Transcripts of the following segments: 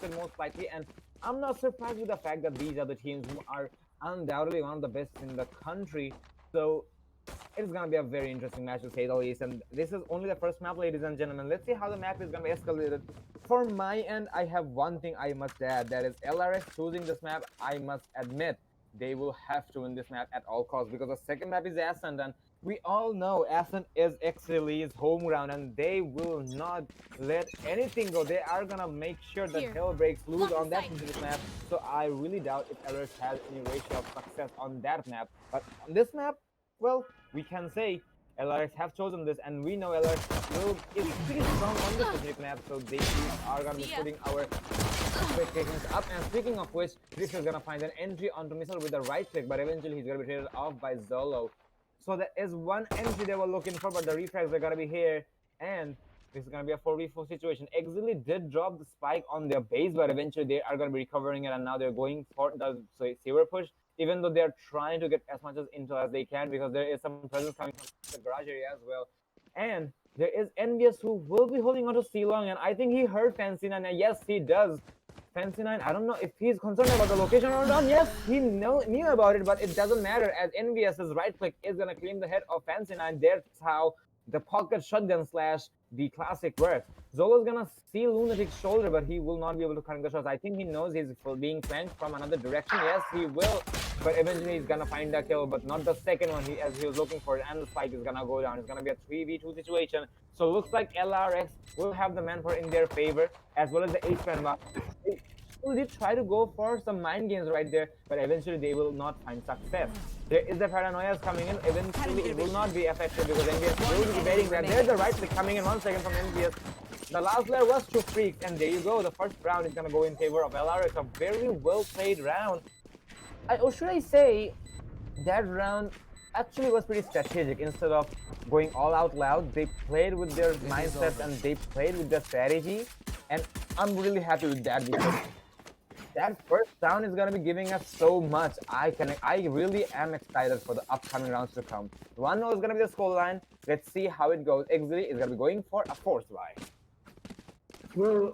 expected most likely, and I'm not surprised with the fact that these are the teams who are undoubtedly one of the best in the country. So it's gonna be a very interesting match to say the least, and this is only the first map, ladies and gentlemen. Let's see how the map is gonna be escalated. For my end, I have one thing I must add, that is LRX choosing this map. I must admit, they will have to win this map at all costs, because the second map is Ascent, and we all know Ascent is Exceeli's home ground, and they will not let anything go. They are gonna make sure that hell breaks loose on that specific map. So I really doubt if LRX has any ratio of success on that map. But on this map, well, we can say LRX have chosen this, and we know LRX is pretty strong on this specific map, so they are gonna be putting our expectations up. And speaking of which, this is gonna find an entry onto Missile with the right click, but eventually he's gonna be traded off by Zolo. So that is one entry they were looking for, but the refrags are gonna be here, and this is gonna be a 4v4 situation. Exceeli did drop the spike on their base, but eventually they are gonna be recovering it, and now they're going for the saver push, even though they're trying to get as much as intel as they can, because there is some presence coming from the garage area as well. And there is Envious, who will be holding on to C-Long, and I think he heard Fancy9, and yes, he does. Fancy9, I don't know if he's concerned about the location or not. Yes, he knew about it, but it doesn't matter, as Envious's right click is gonna claim the head of Fancy9. That's how the pocket shotgun slash the classic works. Zolo's gonna see Lunatic's shoulder, but he will not be able to connect the shots. I think he knows he's being flanked from another direction. Yes, he will, but eventually he's gonna find the kill, but not the second one as he was looking for it, and the spike is gonna go down. It's gonna be a 3v2 situation. So looks like LRX will have the manpower in their favor, as well as the H-man. They did try to go for some mind games right there, but eventually they will not find success. There is the paranoia coming in. Eventually it will not be effective, because NBS will be debating that. There's the right click coming in 1 second from NBS. The last player was 2 freaks, and there you go. The first round is gonna go in favor of LRX. A very well played round. Or should I say, that round actually was pretty strategic. Instead of going all out loud, they played with their mindsets and they played with their strategy, and I'm really happy with that, because that first round is gonna be giving us so much. I really am excited for the upcoming rounds to come. 1-0 is gonna be the scoreline. Let's see how it goes. Exceeli is gonna be going for a force buy. Well,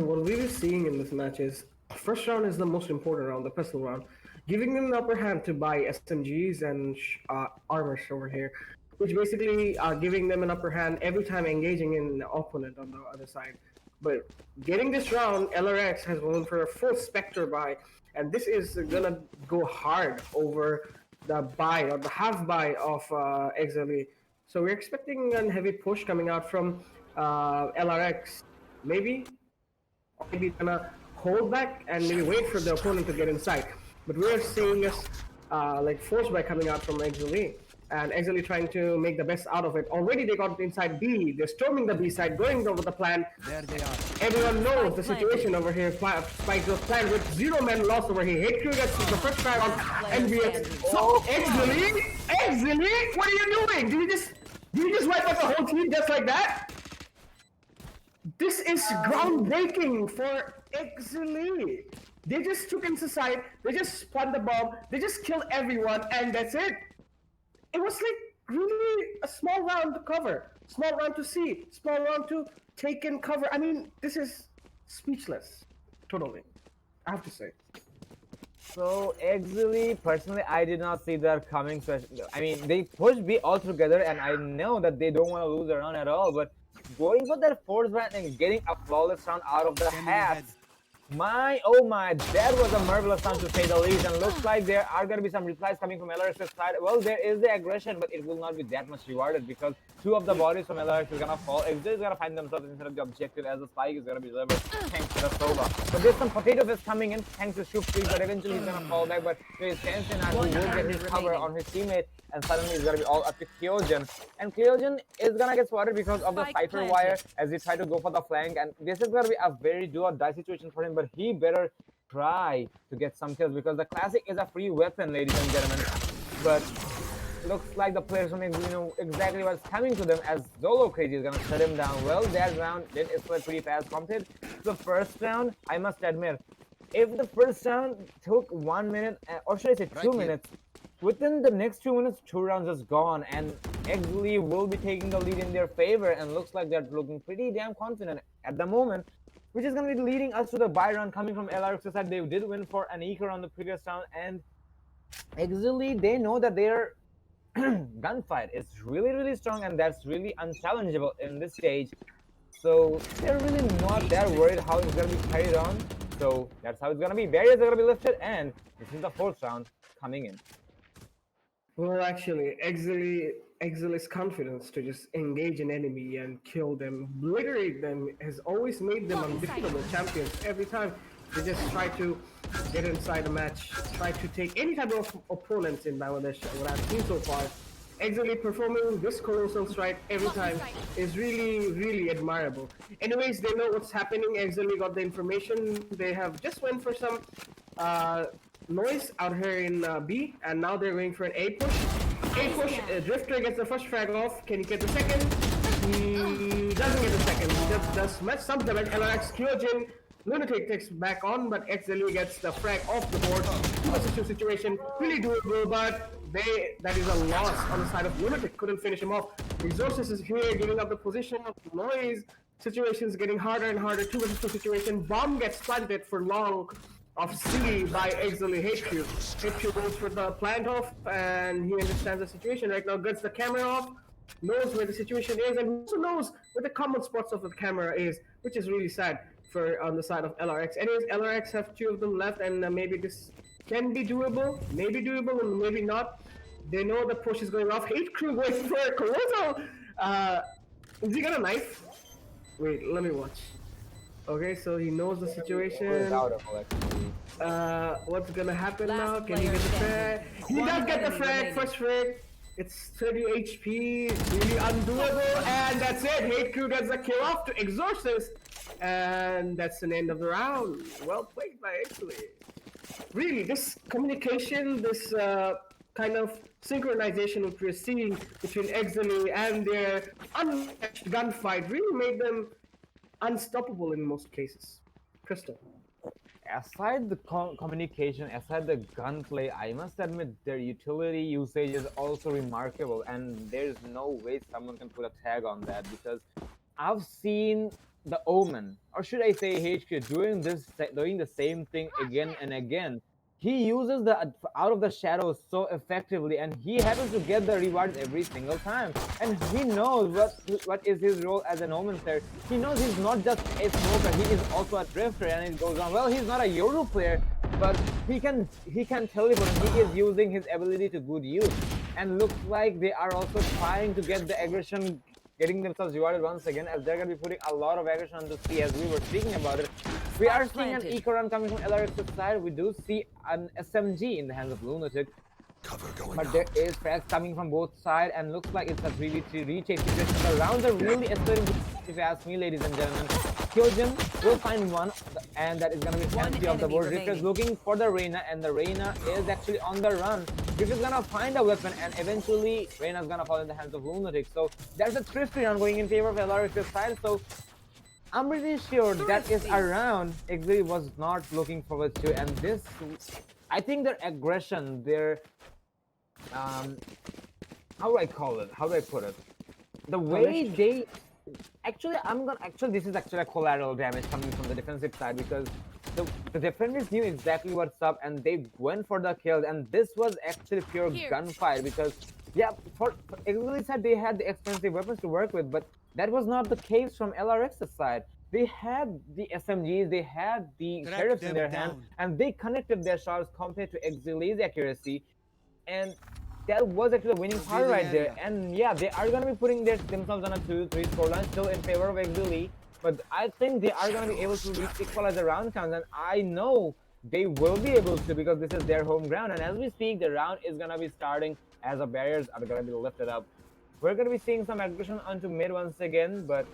what we were seeing in this match is first round is the most important round, the pistol round, giving them the upper hand to buy SMGs and armors over here, which basically are giving them an upper hand every time engaging in the opponent on the other side. But getting this round, LRX has gone for a full Spectre buy, and this is gonna go hard over the buy or the half buy of Exceeli. So we're expecting a heavy push coming out from LRX. Maybe gonna hold back and maybe wait for the opponent to get inside. But we're seeing this like force buy coming out from Exceeli. And Exceeli trying to make the best out of it. Already they got inside B. They're storming the B side, going over the plan. There they are. Everyone knows the situation over here. Spike was planned with 0 men lost over here. HQ gets the first try on NBS. So Exceeli, what are you doing? Did you just wipe out the whole team just like that? This is groundbreaking for Exceeli. They just took him aside. They just spun the bomb. They just killed everyone, and that's it. It was like really a small round to cover, small round to see, small round to take in cover. I mean, this is speechless, totally, I have to say. So Exceeli, personally, I did not see that coming. I mean, they pushed B all together, and I know that they don't want to lose the round at all, but going for that fourth round and getting a flawless round out of the hat. Oh my, that was a marvelous round to say the least, and looks like there are going to be some replies coming from LRX's side. Well, there is the aggression, but it will not be that much rewarded, because 2 of the bodies from LRX is going to fall. Exceeli is going to find themselves instead of the objective, as the spike is going to be delivered thanks to the Sova. But there's some potato fists coming in thanks to Shoop Free, but eventually he's going to fall back. But there is Fancy9 who will get his cover on his teammate, and suddenly it's going to be all up to Cleogen. And Cleogen is going to get spotted because of the Cypher wire as he tried to go for the flank, and this is going to be a very do or die situation for him, but he better try to get some kills, because the classic is a free weapon, ladies and gentlemen. But looks like the players from Exceeli know exactly what's coming to them, as Zolo Crazy is gonna shut him down. Well, that round did escalate pretty fast compared to the first round. I must admit, if the first round took 1 minute, or should I say 2 minutes, within the next 2 minutes, 2 rounds is gone, and Exceeli will be taking the lead in their favor, and looks like they're looking pretty damn confident at the moment. which is going to be leading us to the buy round coming from LRX side. They did win for an eco on the previous round, and Exceeli, they know that their gunfight is really, really strong, and that's really unchallengeable in this stage. So they're really not that worried how it's going to be carried on. So that's how it's going to be. Barriers are going to be lifted, and this is the fourth round coming in. Well, actually, Exili's confidence to just engage an enemy and kill them, obliterate them, has always made them undefeatable champions. Every time they just try to get inside a match, try to take any type of opponents in Bangladesh, what I've seen so far, Exili performing this colossal strike every time is really, really admirable. Anyways, they know what's happening. Exili got the information. They have just went for some noise out here in B, and now they're going for an A push. A push, Drifter gets the first frag off. Can he get the second? He doesn't get the second. He just does much some damage. LRX Kyojin, Lunatic takes back on, but Exili gets the frag off the board. 2-2 situation, really doable, but that is a loss on the side of Lunatic. Couldn't finish him off. Resources is here, giving up the position of noise. Situation's getting harder and harder. 2-2 situation. Bomb gets planted for long of C by Exili HQ. HQ goes for the plant off, and he understands the situation right now, gets the camera off, knows where the situation is, and also knows where the common spots of the camera is, which is really sad for on the side of LRX. Anyways, LRX have 2 of them left, and maybe this can be doable, and maybe not. They know the push is going off. Hate Crew going for a colossal. Is he got a knife? Wait, let me watch. Okay, so he knows the situation. What's gonna happen now? Can he get the frag? He does get the frag, first frag. It's 30 HP, really undoable, and that's it. Hate Crew gets the kill off to Exorcist, and that's an end of the round. Well played by Exili. Really, this communication, this kind of synchronization which we're seeing between Exili and their unmatched gunfight really made them unstoppable in most cases. Crystal. Aside the communication, aside the gunplay, I must admit their utility usage is also remarkable, and there's no way someone can put a tag on that, because I've seen the Omen, or should I say HQ, doing the same thing again and again. He uses the out of the shadows so effectively, and he happens to get the rewards every single time. And he knows what is his role as an Omen player. He knows he's not just a smoker; he is also a drifter. And it goes on. Well, he's not a Yoru player, but he can teleport. And he is using his ability to good use. And looks like they are also trying to get the aggression, getting themselves rewarded once again, as they're going to be putting a lot of aggression on the C, as we were speaking about it. We are seeing an eco run coming from LRX's side. We do see an SMG in the hands of Lunatic. But there is frags coming from both sides, and looks like it's a 3v3 retake situation. The rounds are really escalating, if you ask me, ladies and gentlemen. Kyojin will find one, and that is going to be empty of the board. Drifter is looking for the Reyna, and the Reyna is actually on the run. Drifter is going to find a weapon, and eventually Reyna is going to fall in the hands of Lunatic. So there's a 3-3 round going in favor of LRX's side. So I'm pretty sure that is a round Exili was not looking forward to, and this, I think their aggression, their how do I call it? How do I put it? The way they actually, this is actually a collateral damage coming from the defensive side, because the defenders knew exactly what's up and they went for the kill, and this was actually pure gunfight, because yeah, for Exili side they had the expensive weapons to work with, but that was not the case from LRX's side. They had the SMGs, they had the sheriffs in their hand, and they connected their shots compared to Exili's accuracy, and that was actually the winning part right there. And yeah, they are going to be putting themselves on a 2-3 scoreline, still in favor of Exili, but I think they are going to be able to equalize the round counts, and I know they will be able to, because this is their home ground. And as we speak, the round is going to be starting as the barriers are going to be lifted up. We're going to be seeing some aggression onto mid once again, but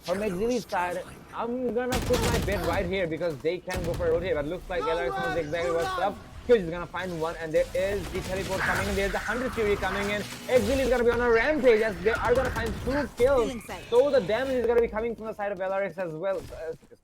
from Exili's side, I'm going to put my bet right here, because they can go for a rotate, but looks like LRX knows exactly what's up. Kyoj is going to find one, and there is the teleport coming in. There's the 100 Fury coming in. Exili is going to be on a rampage, as they are going to find 2 kills. So the damage is going to be coming from the side of LRX as well.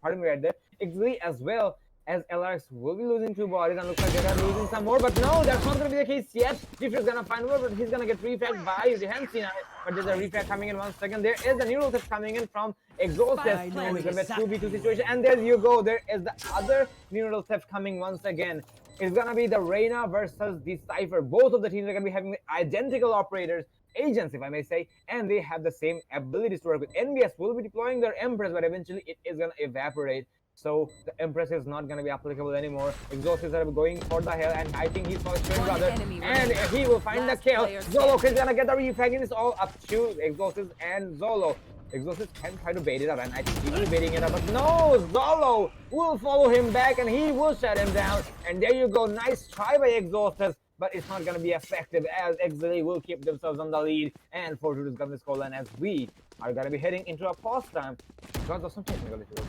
Pardon me right there. Exili as well. as LRX will be losing 2 bodies and looks like they're losing some more, but no, that's not going to be the case yet. Drifter is going to find more, but he's going to get refragged by the Hensina, but there's a refrag coming in 1 second. There is a neural theft coming in from Exhaust, and it's going to be a 2v2 situation, and there you go, there is the other neural theft coming once again. It's going to be the Reina versus the Cypher. Both of the teams are going to be having identical operators, agents if I may say, and they have the same abilities to work with. NBS will be deploying their Empress, but eventually it is going to evaporate. So the Empress is not going to be applicable anymore. Exhaust is going for the hell, and I think he's for his twin brother, and he will find the kill. Zolo is going to get the refrag, and it's all up to Exhaust and Zolo. Exhaust can try to bait it up, and I think he will be baiting it up, but no, Zolo will follow him back, and he will shut him down. And there you go, nice try by Exhaust, but it's not going to be effective as Exceeli will keep themselves on the lead, and Fortitude is going to score, and as we are going to be heading into a pause time because of some technical issues.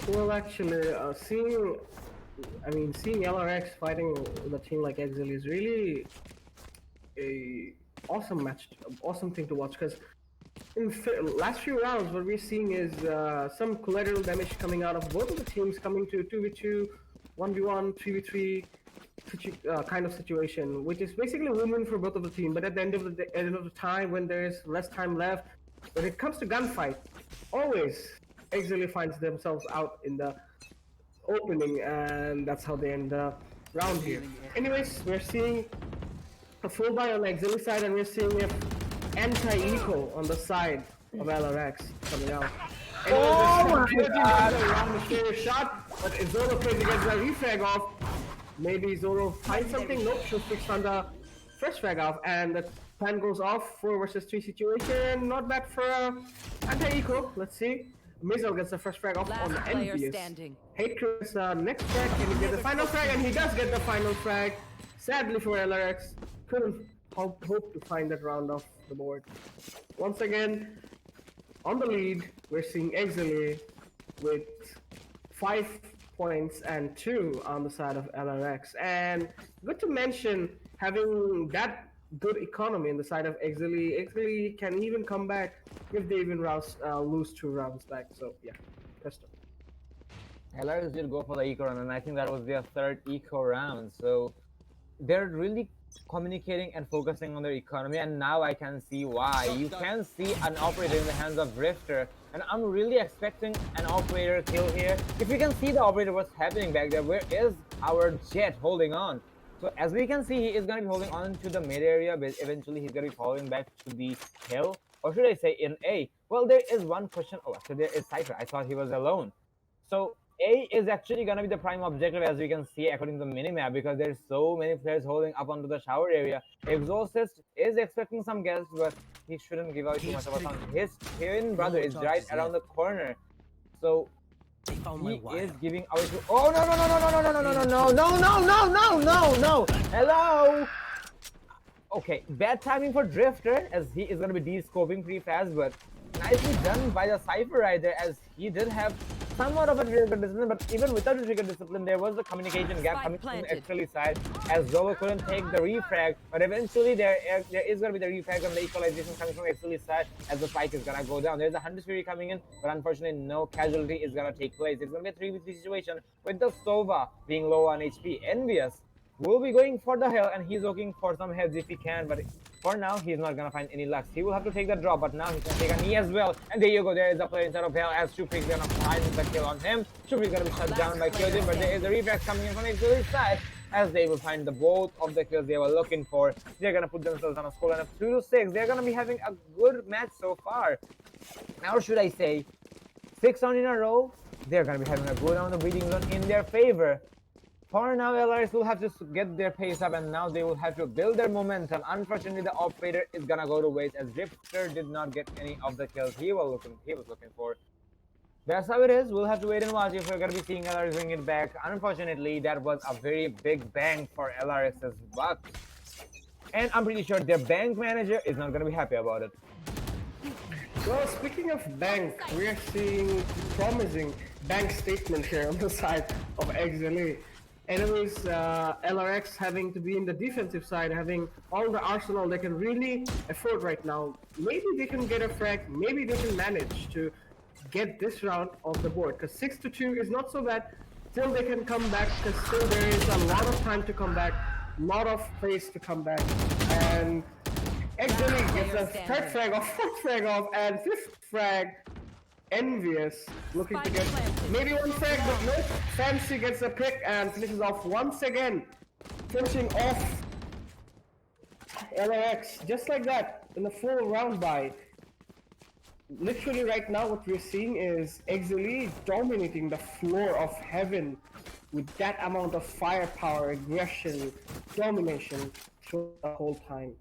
Well, actually, seeing LRX fighting with a team like Exceeli is really a awesome match, awesome thing to watch. Because in last few rounds, what we're seeing is some collateral damage coming out of both of the teams, coming to 2v2, 1v1, 3v3 kind of situation, which is basically win-win for both of the team. But at the end of the time, when there is less time left, when it comes to gunfight, always Exceeli finds themselves out in the opening, and that's how they end the round here. Anyways, we're seeing a full buy on the Exceeli side, and we're seeing an anti-eco on the side of LRX coming out. Oh my god! Around the fair shot, but Zoro plays against the refrag off. Maybe Zoro finds something. Nope, she'll fix on the first frag off, and the plan goes off. 4 versus 3 situation. Not bad for anti-eco. Let's see. Mizel gets the first frag off on the envious. Hate Chris, next frag, can he get the final frag? And he does get the final frag. Sadly for LRX, couldn't hope to find that round off the board. Once again, on the lead, we're seeing Exceeli with 5 points and 2 on the side of LRX. And good to mention, having that good economy in the side of Exceeli. Exceeli can even come back if they even lose 2 rounds back. So yeah, presto. LRX did go for the eco round, and I think that was their 3rd eco round. So they're really communicating and focusing on their economy, and now I can see why. You can see an operator in the hands of Drifter, and I'm really expecting an operator kill here. If you can see the operator, what's happening back there, where is our Jet holding on? So as we can see, he is going to be holding on to the mid area, but eventually he's going to be falling back to the hill, or should I say in A. Well, there is one question. Oh, actually there is Cypher. I thought he was alone. So A is actually going to be the prime objective, as we can see according to the minimap, because there's so many players holding up onto the shower area. Exhausted is expecting some guests, but he shouldn't give out too much of a chance. His twin brother is right around the corner, so he is giving out to. Oh no no no no no no no no no no no no no no no! Hello. Okay, bad timing for Drifter, as he is going to be de-scoping pretty fast, but nicely done by the Cypher right there, as he did have somewhat of a trigger discipline, but even without a trigger discipline, there was a communication gap coming from the Exceeli side, as Zolo couldn't take the refrag, but eventually there is going to be the refrag and the equalization coming from Exceeli side, as the spike is going to go down. There's a 100 Fury coming in, but unfortunately no casualty is going to take place. It's going to be a 3v3 situation with the Sova being low on HP. Envious will be going for the hill, and he's looking for some heads if he can, but for now he's not gonna find any lucks. He will have to take the drop, but now he can take a knee as well. And there you go, there is a player inside of hell, as Shupri is gonna find the kill on him. Shupri is gonna be shut down by Kyojin, but there is a reflex coming in from Exceeli's side, as they will find the both of the kills they were looking for. They're gonna put themselves on a scoreline of 2-6. They're gonna be having a good match so far. Now, should I say 6 rounds in a row, they're gonna be having a good amount of breathing zone in their favor. For now, LRX will have to get their pace up, and now they will have to build their momentum. Unfortunately, the operator is gonna go to waste, as Drifter did not get any of the kills he was looking for. That's how it is. We'll have to wait and watch if we're gonna be seeing LRX bring it back. Unfortunately, that was a very big bang for LRX's buck, and I'm pretty sure their bank manager is not gonna be happy about it. Well, speaking of bank, we are seeing promising bank statement here on the side of Exceeli. Anyways, LRX having to be in the defensive side, having all the arsenal they can really afford right now. Maybe they can get a frag, maybe they can manage to get this round off the board, because 6-2 is not so bad. Still they can come back, because still there is a lot of time to come back, lot of place to come back, and Exceeli gets a third frag off, fourth frag off, and fifth frag. Envious looking to get maybe one frag, but no. Fancy gets a pick and finishes off once again, finishing off LRX just like that in the full round by. Literally right now what we're seeing is Exceeli dominating the floor of heaven with that amount of firepower, aggression, domination throughout the whole time.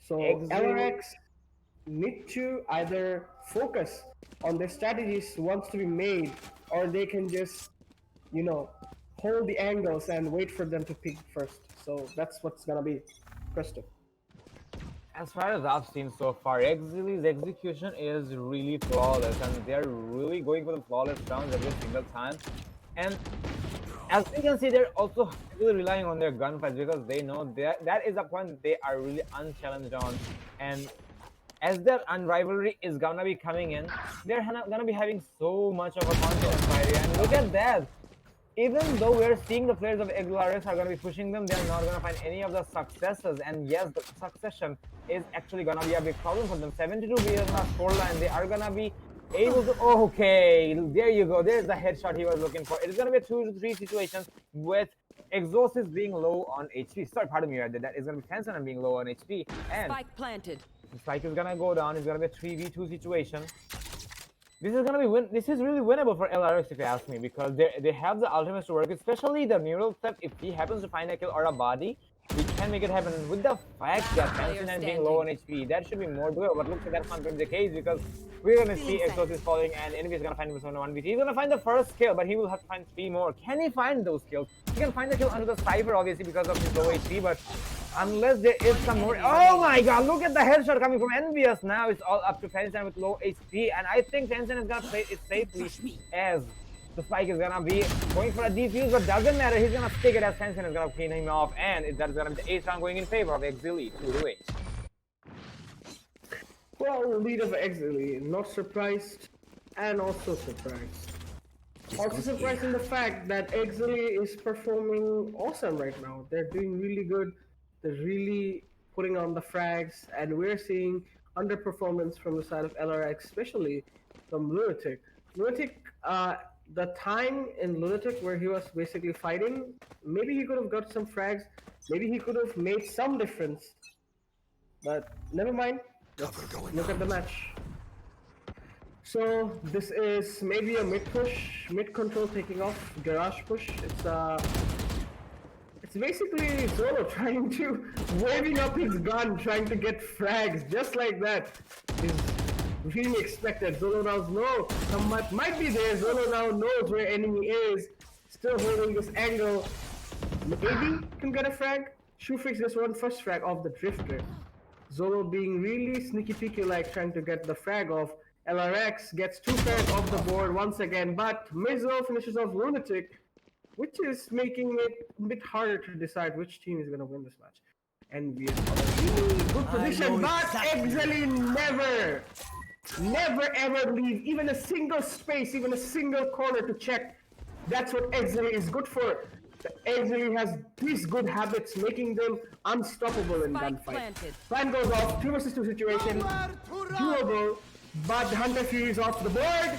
So LRX need to either focus on their strategies wants to be made, or they can just, you know, hold the angles and wait for them to pick first. So that's what's gonna be. Crystal. As far as I've seen so far, Exceeli's execution is really flawless, and they're really going for the flawless rounds every single time. And as we can see, they're also heavily relying on their gunfights because they know that is a point they are really unchallenged on. And as their unrivalry is gonna be coming in, they're gonna be having so much of a confidence fight. And look at that! Even though we're seeing the players of LRX are gonna be pushing them, they're not gonna find any of the successes. And yes, the succession is actually gonna be a big problem for them. 72 BS on a scoreline, they are gonna be able to. Okay, there you go. There's the headshot he was looking for. It's gonna be a 2-3 situation with Exhausted being low on HP. Sorry, pardon me, that is gonna be Fanson being low on HP. And Spike planted. the spike is gonna go down. It's gonna be a 3v2 situation. This is gonna be This is really winnable for LRX if you ask me, because they have the ultimates to work, especially the neural step. If he happens to find a kill or a body, we can make it happen. With the fact that Fanson being low on HP, that should be more doable. But looks like that's not going to be the case, because we're gonna see Exhaust falling and enemy is gonna find him on 1v3. He's gonna find the first kill, but he will have to find 3 more. Can he find those kills? He can find the kill under the Cypher, obviously, because of his low HP, but unless there is some more. Oh my god, look at the headshot coming from Envious. Now it's all up to Fanson with low HP, and I think Fanson is gonna play it safely, as the spike is gonna be going for a defuse, but doesn't matter. He's gonna stick it as Fanson is gonna clean him off, and that's gonna be the 8th round going in favor of Exceeli 2-8. Well, lead of Exceeli, not surprised, and also surprised. Also surprised in the fact that Exceeli is performing awesome right now. They're doing really good. They're really putting on the frags, and we're seeing underperformance from the side of LRX, especially from Lunatic. Lunatic, the time in Lunatic where he was basically fighting, maybe he could have got some frags, maybe he could have made some difference. But never mind, let's look at the match. So this is maybe a mid push, mid control taking off, garage push. It's basically Zolo trying to, waving up his gun, trying to get frags, just like that. Is really expected. Zolo now knows some might be there. Zolo now knows where enemy is, still holding this angle. Maybe can get a frag. Shufix just one first frag off the Drifter. Zolo being really sneaky peeky, like trying to get the frag off. LRX gets 2 frags off the board once again, but Mizo finishes off Lunatic, which is making it a bit harder to decide which team is going to win this match. And we are in a really good position, but Exceeli never ever leave even a single space, even a single corner to check. That's what Exceeli is good for. Exceeli has these good habits, making them unstoppable in gunfight. Plan goes off, 2 vs 2 situation, doable, but the Hunter Fury is off the board.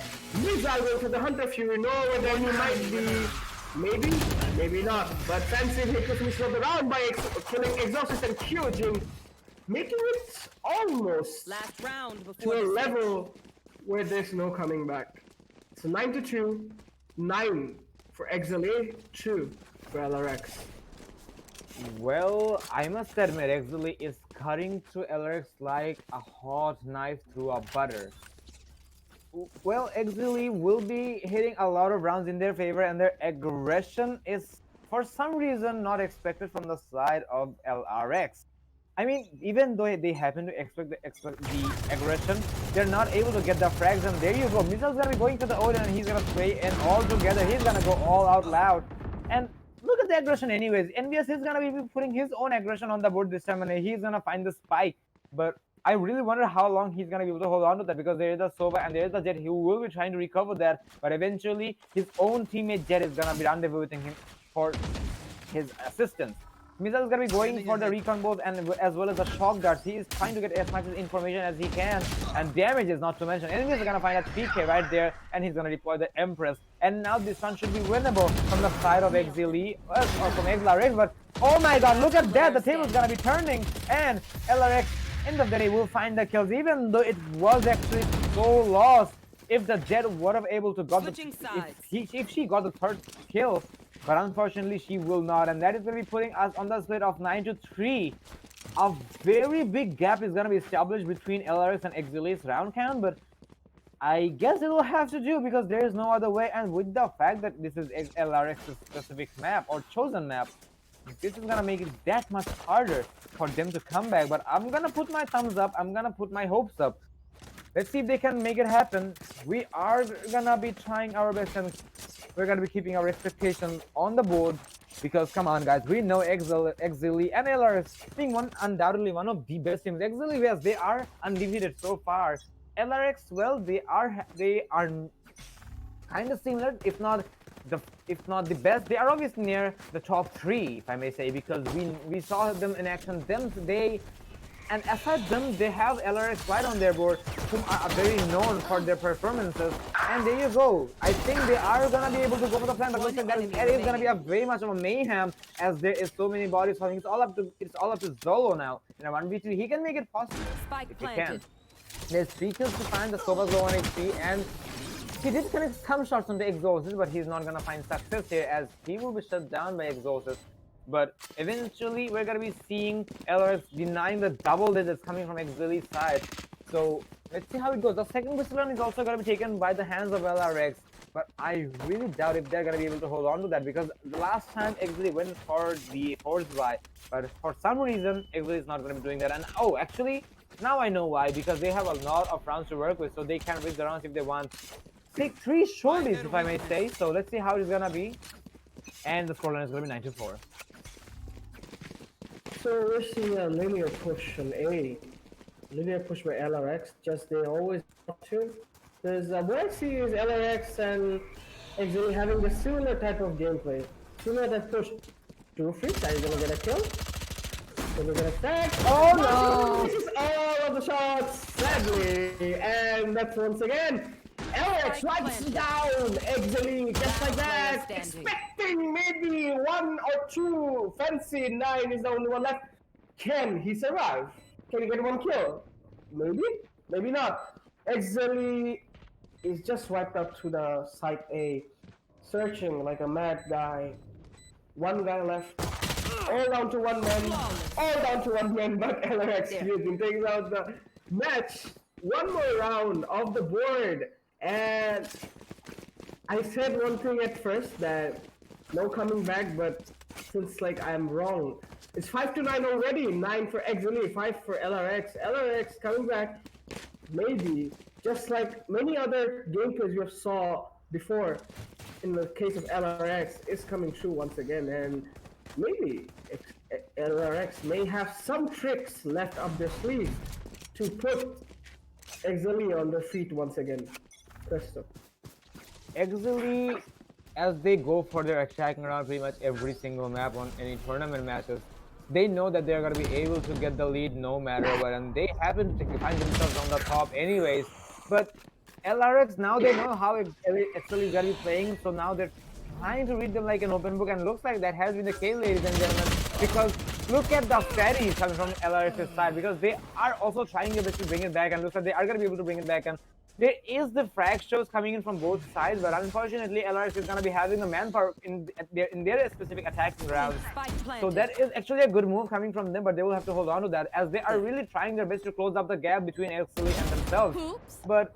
Missile goes to the Hunter Fury, no, where the enemy might be. Maybe, maybe not. But Fancy hit the finish of the round by killing Exhausted and Kyojin, making it almost last round to a level where there's no coming back. So 9-2, 9 for Exceeli, 2 for LRX. Well, I must admit, Exceeli is cutting through LRX like a hot knife through a butter. Well, Exceeli will be hitting a lot of rounds in their favor, and their aggression is, for some reason, not expected from the side of LRX. I mean, even though they happen to expect the aggression, they're not able to get the frags, and there you go. Missile's gonna be going to the Odin, and he's gonna play in all together. He's gonna go all out loud. And look at the aggression anyways. NBS is gonna be putting his own aggression on the board this time, and he's gonna find the spike. But I really wonder how long he's gonna be able to hold on to that, because there is the Sova and there is the Jet. He will be trying to recover that, but eventually his own teammate Jet is gonna be rendezvousing him for his assistance. Mizal is gonna be going for the recon bows and as well as the shock darts. He is trying to get as much information as he can, and damages not to mention. Enemies are gonna find that PK right there, and he's gonna deploy the Empress. And now this one should be winnable from the side of Exceeli, or from LRX. But oh my God, look at that! The table's gonna be turning, and LRX end of the day will find the kills, even though it was actually so lost. If the Jet would have able to got if she got the third kill, but unfortunately she will not, and that is going to be putting us on the split of 9-3. A very big gap is going to be established between LRX and Exceeli's round count, but I guess it will have to do, because there is no other way. And with the fact that this is LRX's specific map or chosen map, this is gonna make it that much harder for them to come back. But I'm gonna put my thumbs up, I'm gonna put my hopes up. Let's see if they can make it happen. We are gonna be trying our best, and we're gonna be keeping our expectations on the board, because come on guys, we know Exceeli and LRX being undoubtedly one of the best teams. Exceeli, yes, they are undefeated so far. LRX, well, they are kind of similar, if not the best. They are obviously near the top 3, if I may say, because we saw them in action and aside them, they have LRX right on their board, whom are very known for their performances. And there you go. I think they are gonna be able to go for the plan, but looks like that is gonna be a very much of a mayhem, as there is so many bodies falling. It's all up to Zolo now. In a 1v2, he can make it possible if he can. There's 3 kills to find the Sova Glow on HP, and he did connect some shots on the Exhausted, but he's not gonna find success here, as he will be shut down by Exhausted. But eventually, we're gonna be seeing LRX denying the double digits coming from Exceeli's side. So let's see how it goes. The second whistle is also gonna be taken by the hands of LRX, but I really doubt if they're gonna be able to hold on to that, because the last time Exceeli went for the force buy, but for some reason Exceeli is not gonna be doing that. And oh, actually, now I know why, because they have a lot of rounds to work with, so they can reach the rounds if they want. Take 3 shorties, if I may say. So let's see how it's gonna be. And the scoreline is gonna be 9-4. So we're seeing a linear push on A. Linear push by LRX, just they always want to. Because what I see is LRX and Exceeli having the similar type of gameplay. Similar type push. 2 free, are you gonna get a kill? So we're gonna tag. Oh no! This is all of the shots, sadly. And that's once again. LRX wipes down Exceeli just like that, expecting maybe 1 or 2. Fancy 9 is the only one left. Can he survive? Can he get 1 kill? Maybe, maybe not. Exceeli is just wiped out to the site A, searching like a mad guy. 1 guy left. All down to 1 man. All down to 1 man, but LRX takes out the match. 1 more round of the board. And I said one thing at first, that no coming back, but since like I'm wrong, it's 5-9 already. 9 for Exceeli, 5 for LRX. LRX coming back, maybe, just like many other gameplays we have saw before in the case of LRX, is coming true once again. And maybe LRX may have some tricks left up their sleeves to put Exceeli on their feet once again. Exceeli, as they go for their attacking around pretty much every single map on any tournament matches, they know that they're going to be able to get the lead no matter what, and they happen to find themselves on the top anyways. But LRX, now they know how Exceeli is going to be playing, so now they're trying to read them like an open book, and looks like that has been the case, ladies and gentlemen, because look at the fatties coming from LRX's side, because they are also trying their best to bring it back, and looks like they are going to be able to bring it back. And there is the frag shows coming in from both sides, but unfortunately LRX is going to be having the manpower in their specific attacking rounds. So that is actually a good move coming from them, but they will have to hold on to that, as they are really trying their best to close up the gap between Exceeli and themselves. But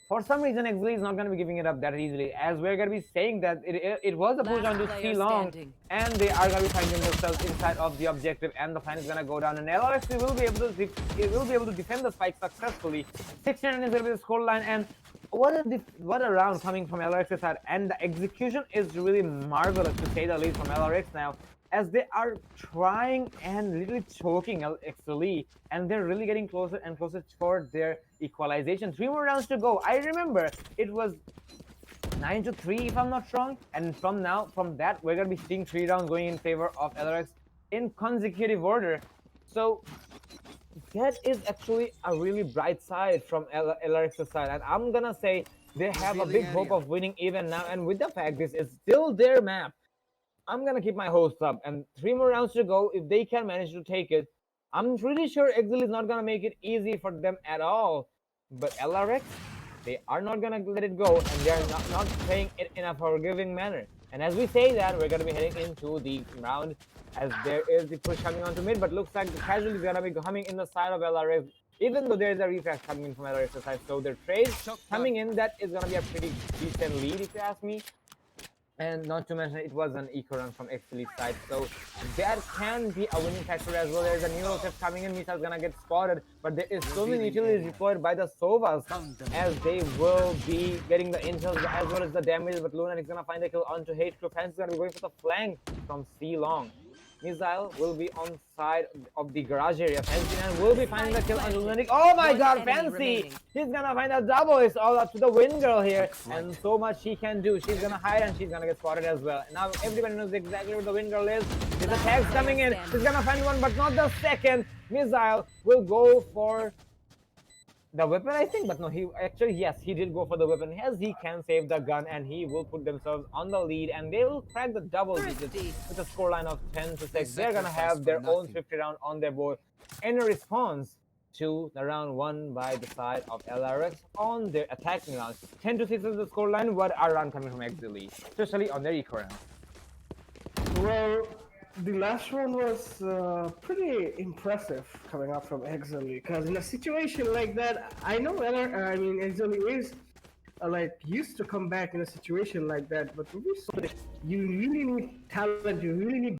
for some reason, Exceeli is not going to be giving it up that easily, as we're going to be saying that it was a push onto C long, and they are going to be finding themselves inside of the objective, and the plan is going to go down, and LRX will be able to defend the spike successfully. 16 is going to be the scoreline, and what a round coming from LRX's side, and the execution is really marvelous to say the least from LRX now, as they are trying and literally choking Exceeli, and they're really getting closer and closer toward their equalization. 3 more rounds to go. I remember it was 9-3 if I'm not wrong, and from that we're gonna be seeing 3 rounds going in favor of LRX in consecutive order. So that is actually a really bright side from LRX's side, and I'm gonna say they have a big hope of winning even now. And with the fact this is still their map, I'm gonna keep my hopes up. And 3 more rounds to go. If they can manage to take it, I'm pretty sure Exceeli is not gonna make it easy for them at all. But LRX, they are not gonna let it go, and they are not playing it in a forgiving manner. And as we say that, we're gonna be heading into the round, as there is the push coming onto mid, but looks like the casualty is gonna be coming in the side of LRX, even though there's a refract coming in from LRX's side. So their trade coming in, that is gonna be a pretty decent lead, if you ask me. And not to mention, it was an eco run from Exceeli's side, so that can be a winning factor as well. There's a neural shift coming in, Misa's gonna get spotted, but there is so many utilities deployed by the Sovas, as they will be getting the intels as well as the damage. But Lunatic is gonna find a kill onto H2. Fancy is gonna be going for the flank from C Long. Missile will be on side of the garage area. Fancy and will be finding the kill on Lunatic. Oh my god, Fancy! He's gonna find a double. It's all up to the Wind Girl here. And so much she can do. She's gonna hide and she's gonna get spotted as well. Now everybody knows exactly where the Wind Girl is. There's a tags coming in. She's gonna find one, but not the second. Missile will go for the weapon, I think, but no, yes, he did go for the weapon, as he can save the gun, and he will put themselves on the lead, and they will crack the double digits with a scoreline of 10-6. They're gonna have their own 50 round on their board in a response to the round won by the side of LRX on their attacking round. 10-6 is the scoreline. What a run coming from Exceeli, especially on their eco round. Well, the last one was pretty impressive coming out from Exceeli, because in a situation like that, I know Exceeli is like used to come back in a situation like that, but you really need talent, you really need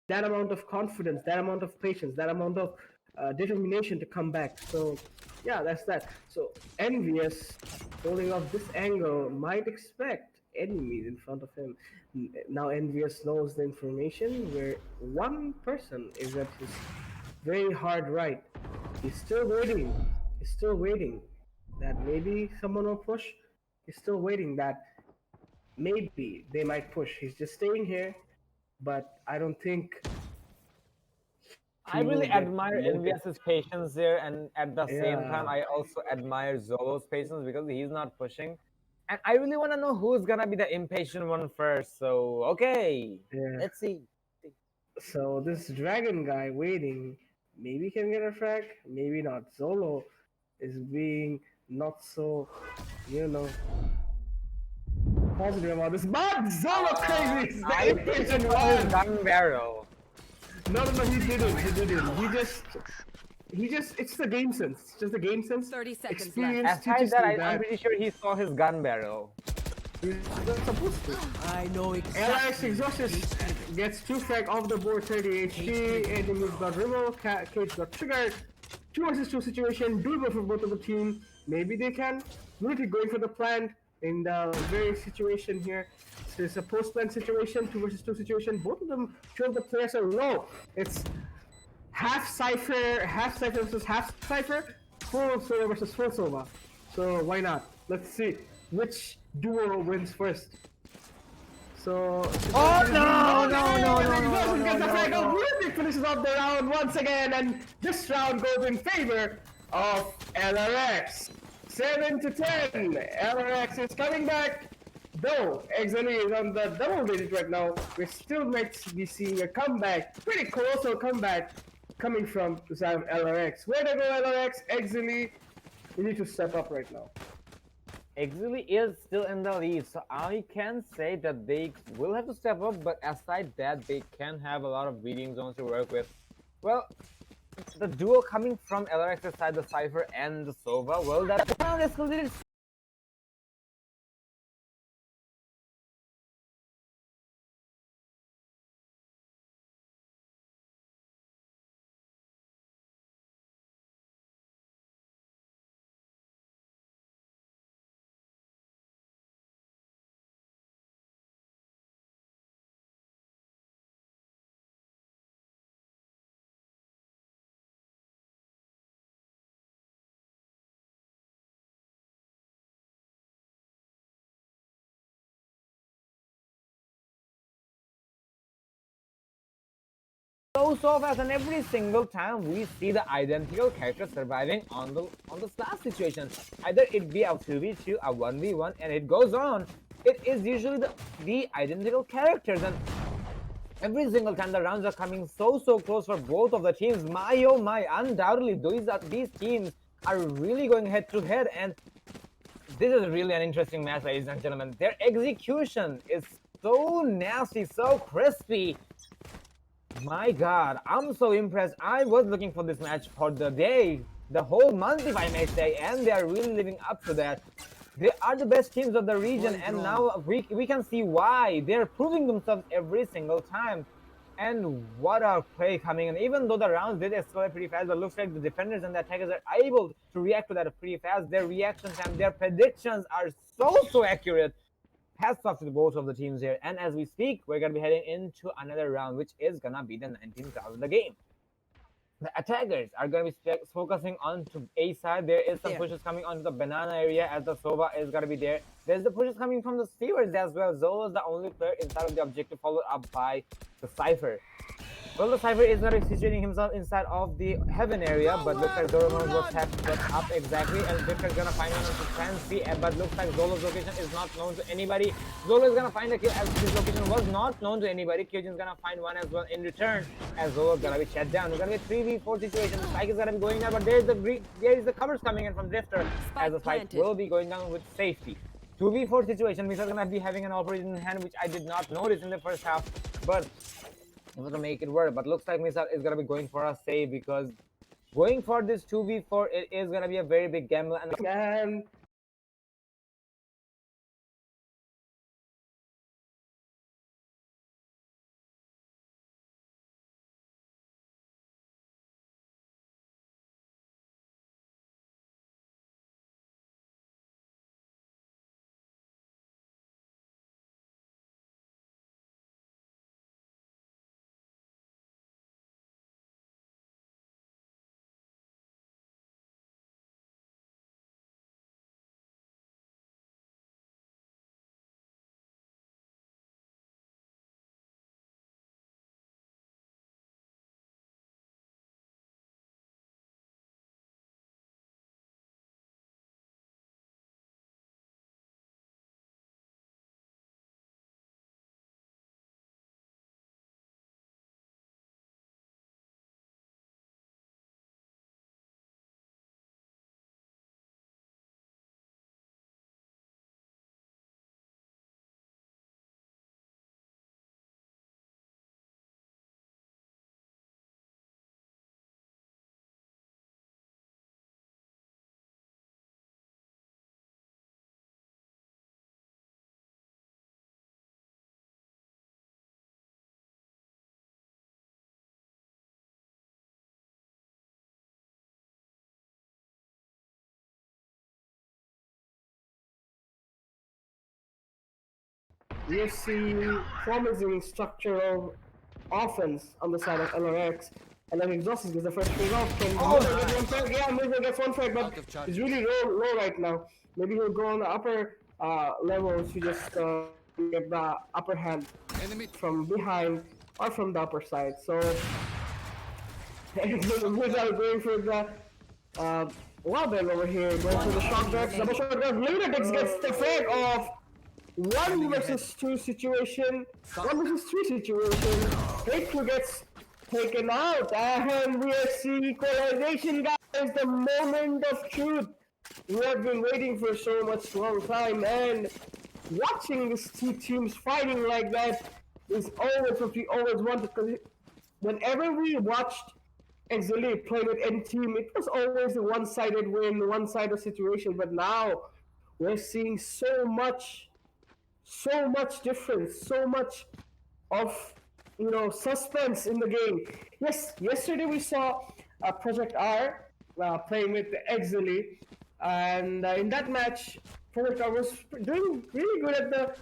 that amount of confidence, that amount of patience, that amount of determination to come back. So, yeah, that's that. So, Envious, holding off this angle, might expect enemies in front of him. Now, Envious knows the information where one person is at his very hard right. He's still waiting. He's still waiting that maybe someone will push. He's still waiting that maybe they might push. He's just staying here, but I don't think I really admire Envious's patience there, and at the same time, I also admire Zolo's patience because he's not pushing. And I really want to know who's gonna be the impatient one first. So, okay, let's see. So this dragon guy waiting, maybe can get a frag, maybe not. Zolo is being not so, positive about this. But Zolo crazy! I impatient one. Gun barrel. No, he didn't. He just, it's the game sense. It's just the game sense. 30 seconds Experience left. Aside that, I'm pretty sure he saw his gun barrel. He's not supposed to. I know LRX exactly. exhausted gets 2 frag off the board, 30 HP. Enemies got removed, Cage got triggered. 2 versus 2 situation, doable for both of the team. Maybe they can. Lunatic going for the plant in the very situation here. So it's a post-plant situation, 2 versus 2 situation. Both of them, 2 of the players are low. It's half Cypher versus half Cypher, full Sova versus full Sova. So why not? Let's see which duo wins first. So. Oh no! Lunatic finishes off the round once again, and this round goes in favor of LRX. 7-10. LRX is coming back. Though Exceeli is on the double digit right now, we still might be seeing a comeback, pretty colossal comeback coming from the side of LRX. Where to go, LRX? Exceeli, you need to step up right now. Exceeli is still in the lead, so I can say that they will have to step up, but aside that, they can have a lot of reading zones to work with. Well, the duo coming from LRX's side, the Cypher and the Sova, well, that round escalated so fast, and every single time we see the identical character surviving on the slash situation. Either it be a 2v2, a 1v1, and it goes on. It is usually the identical characters, and every single time the rounds are coming so close for both of the teams. My oh my, undoubtedly these teams are really going head to head, and this is really an interesting match, ladies and gentlemen. Their execution is so nasty, so crispy. My god, I'm so impressed. I was looking for this match for the whole month, if I may say, and they are really living up to that. They are the best teams of the region, and now we can see why. They're proving themselves every single time. And what a play coming in. Even though the rounds did escalate pretty fast, but looks like the defenders and the attackers are able to react to that pretty fast. Their reactions and their predictions are so accurate. Hats off to both of the teams here. And as we speak, we're going to be heading into another round, which is going to be the 19th round of the game. The attackers are going to be focusing on to A side. There is some pushes coming onto the banana area as the Sova is going to be there. There's the pushes coming from the stewards as well. Zolo is the only player inside of the objective, followed up by the Cypher. Well, the Cypher is going to be situating himself inside of the heaven area, but looks like Zolo knows what's up exactly, and Victor's going to find one to fancy, but looks like Zolo's location is not known to anybody. Zolo is going to find a kill as his location was not known to anybody. Kyojin's going to find one as well in return, as Zolo's going to be shut down. We're going to be a 3v4 situation. The spike is going to be going there, but there is the covers coming in from Drifter, as the spike will be going down with safety. 2v4 situation, Misa's going to be having an operator in hand, which I did not notice in the first half, but able to make it work. But looks like Misa is gonna be going for a save, because going for this 2v4, it is gonna be a very big gamble. And we see promising structural offense on the side of LRX. And then Exhausted gets the first free off. Can get one frag? Yeah, Miller gets one frag, but he's really low right now. Maybe he'll go on the upper levels to just get the upper hand from behind or from the upper side. So Miller going for the wallbang over here, going for the shot drags, double shot drags. Lunatics gets the frag off. 1 versus 2 situation, 1 versus 3 situation. Breakthrough gets taken out, and we are seeing equalization, guys. The moment of truth. We have been waiting for so much long time, and watching these two teams fighting like that is always what we always wanted. Because whenever we watched Exceeli play with any team, it was always a one-sided win, one-sided situation. But now we're seeing so much difference, so much of suspense in the game. Yes, yesterday we saw Project R playing with Exceeli, and in that match, Project R was doing really good at the.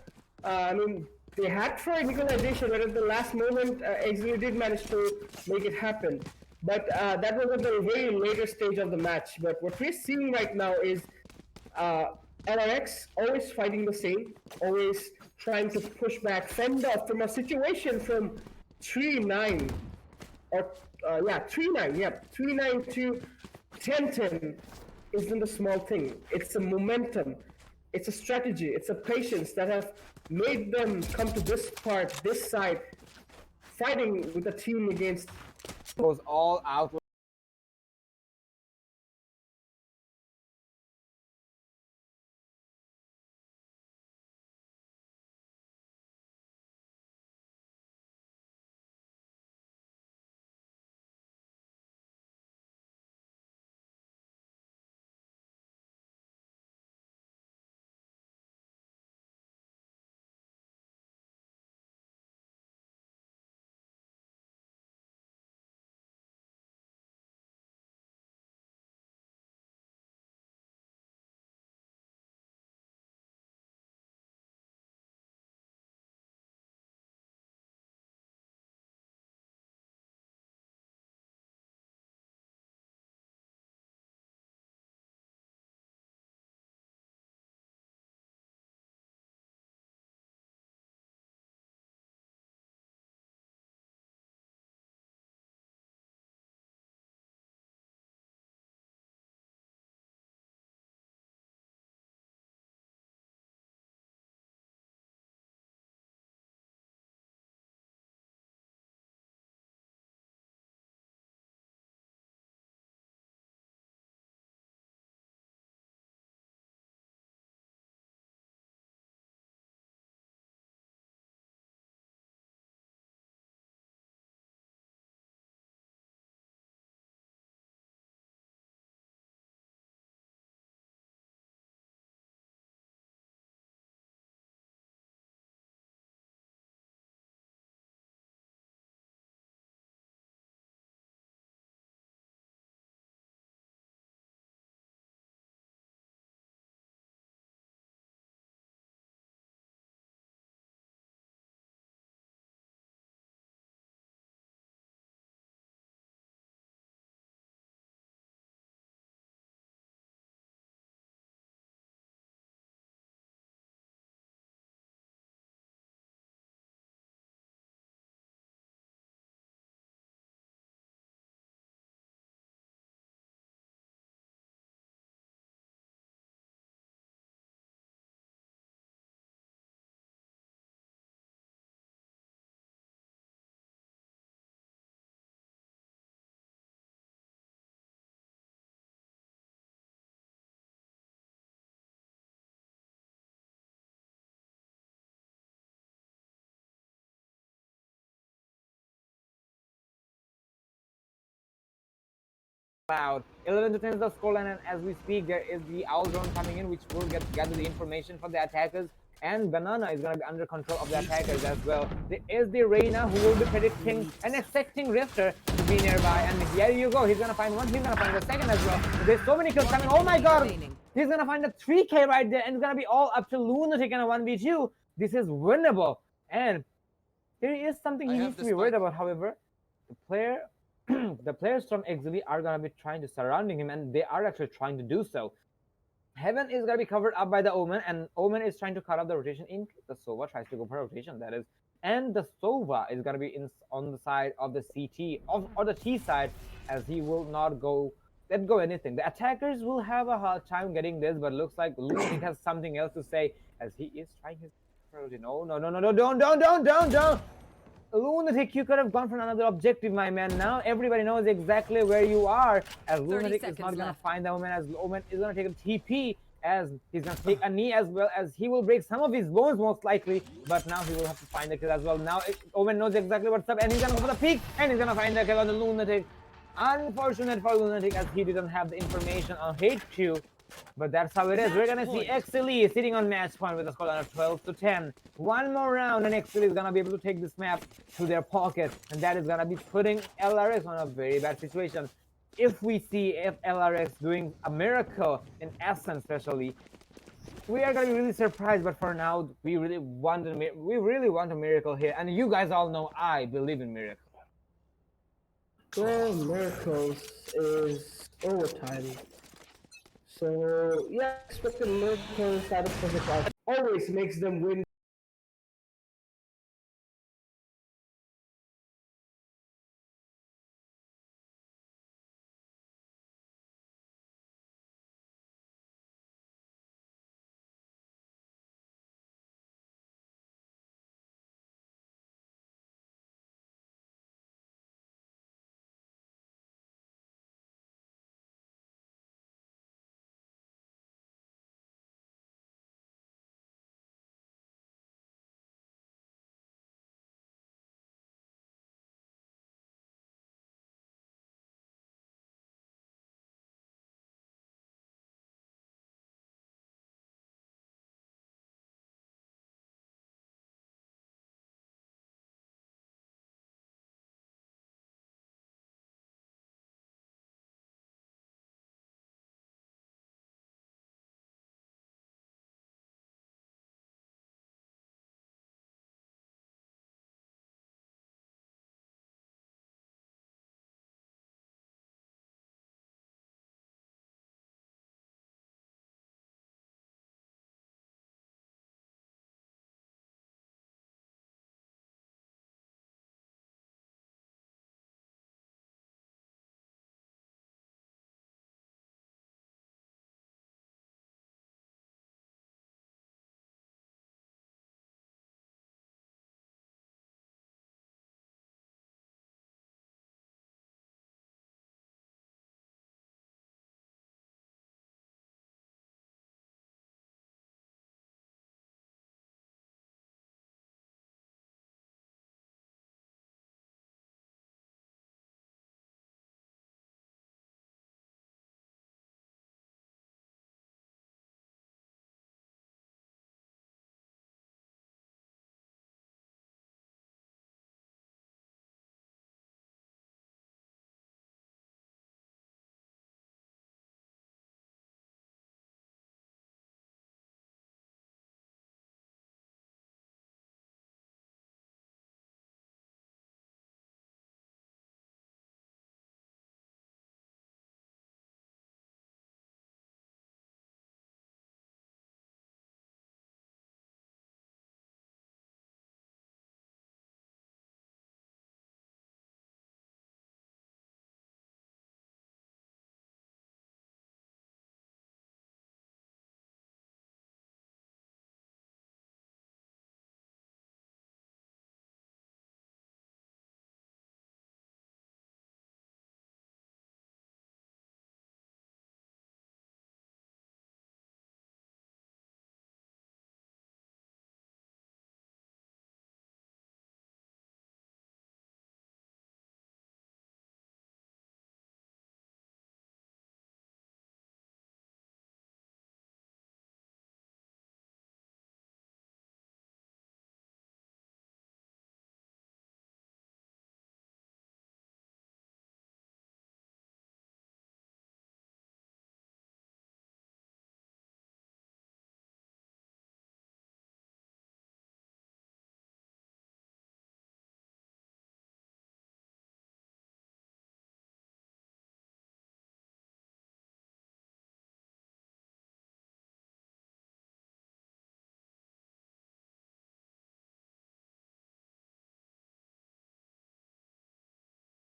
They had tried equalization, but at the last moment, Exceeli did manage to make it happen. But that was at the very later stage of the match. But what we're seeing right now is LRX always fighting the same, always trying to push back, fend off from a situation from 3-9. or yeah, 3-9. Yep, 3-9 to 10-10 isn't a small thing. It's a momentum. It's a strategy. It's a patience that have made them come to this part, this side, fighting with a team against. Goes all out. Out 11 to 10 is the scoreline, and as we speak, there is the owl drone coming in, which will gather the information for the attackers. And Banana is going to be under control of the attackers as well. There is the Reina who will be predicting and expecting Rifter to be nearby. And here you go. He's going to find one. He's going to find the second as well. There's so many kills coming. Oh my god. He's going to find a 3K right there. And it's going to be all up to Lunatic and a 1v2. This is winnable. And there is something he needs to be worried about, however. The players from Exceeli are going to be trying to surrounding him, and they are actually trying to do so. Heaven is going to be covered up by the Omen, and Omen is trying to cut off the rotation in case the Sova tries to go for rotation, that is. And the Sova is going to be on the side of the CT, or the T side, as he will not let go anything. The attackers will have a hard time getting this, but looks like Lunatic has something else to say, as he is trying his rotation. Oh, no, don't! Lunatic, you could have gone for another objective, my man. Now everybody knows exactly where you are, as Lunatic is not going to find the Omen, as Omen is going to take a TP, as he's going to take a knee, as well as he will break some of his bones most likely, but now he will have to find the kill as well. Now Omen knows exactly what's up, and he's going to go for the peek, and he's going to find the kill on the Lunatic. Unfortunate for Lunatic, as he didn't have the information on HQ. But that's how it is. We're gonna see Exceeli sitting on match point with a scoreline of 12 to 10. One more round and Exceeli is gonna be able to take this map to their pocket, and that is gonna be putting LRX on a very bad situation. If we see LRX doing a miracle in Essen especially, we are gonna be really surprised. But for now, we really want a miracle here, and you guys all know I believe in miracles. Well, miracles is overtime. So, yeah, expected miracles out of always makes them win.